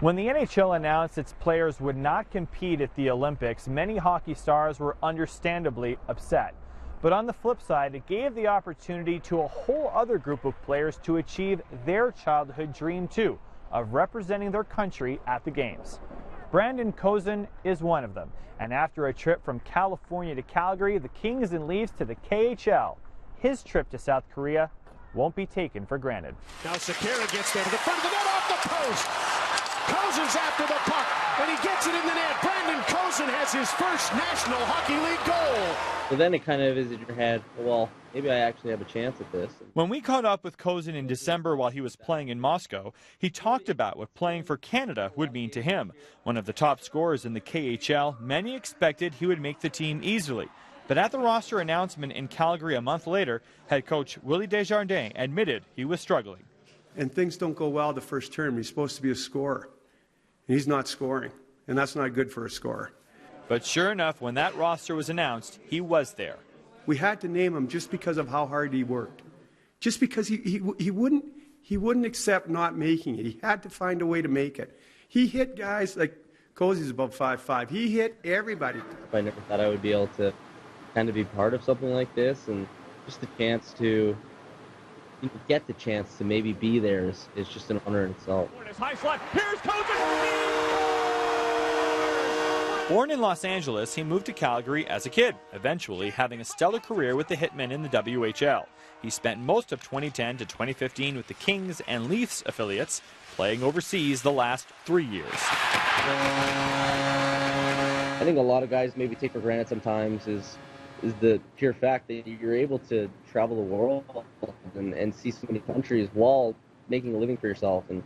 When the NHL announced its players would not compete at the Olympics, many hockey stars were understandably upset. But on the flip side, it gave the opportunity to a whole other group of players to achieve their childhood dream too, of representing their country at the games. Brandon Kozun is one of them. And after a trip from California to Calgary, the Kings and Leafs to the KHL, his trip to South Korea won't be taken for granted. Now Sekera gets there to the front of the net, off the post. Kozun's after the puck, and he gets it in the net. Brandon Kozun has his first National Hockey League goal. So then it kind of is in your head, well, maybe I actually have a chance at this. When we caught up with Kozun in December while he was playing in Moscow, he talked about what playing for Canada would mean to him. One of the top scorers in the KHL, many expected he would make the team easily. But at the roster announcement in Calgary a month later, head coach Willie Desjardins admitted he was struggling. And things don't go well the first term. He's supposed to be a scorer. He's not scoring, and that's not good for a scorer. But sure enough, when that roster was announced, he was there. We had to name him just because of how hard he worked. Just because he wouldn't accept not making it. He had to find a way to make it. He hit guys like Cozy's about 5'5". He hit everybody. I never thought I would be able to kind of be part of something like this, and just the chance to get the chance to maybe be there is just an honor in itself. High slot. Here's Kozun. Born in Los Angeles, he moved to Calgary as a kid, eventually having a stellar career with the Hitmen in the WHL. He spent most of 2010 to 2015 with the Kings and Leafs affiliates, playing overseas the last 3 years. I think a lot of guys maybe take for granted sometimes is the pure fact that you're able to travel the world and see so many countries while making a living for yourself. And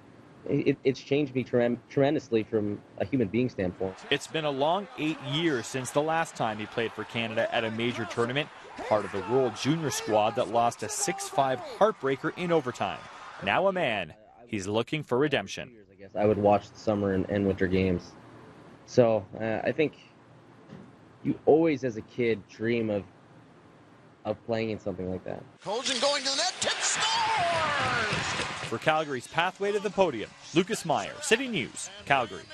it's changed me tremendously from a human being standpoint. It's been a long 8 years since the last time he played for Canada at a major tournament, part of the World Junior squad that lost a 6-5 heartbreaker in overtime. Now a man, he's looking for redemption. I guess I would watch the summer and winter games. So I think you always, as a kid, dream of playing in something like that. Kozun going to the net, tip scores! For Calgary's pathway to the podium, Lucas Meyer, City News, Calgary.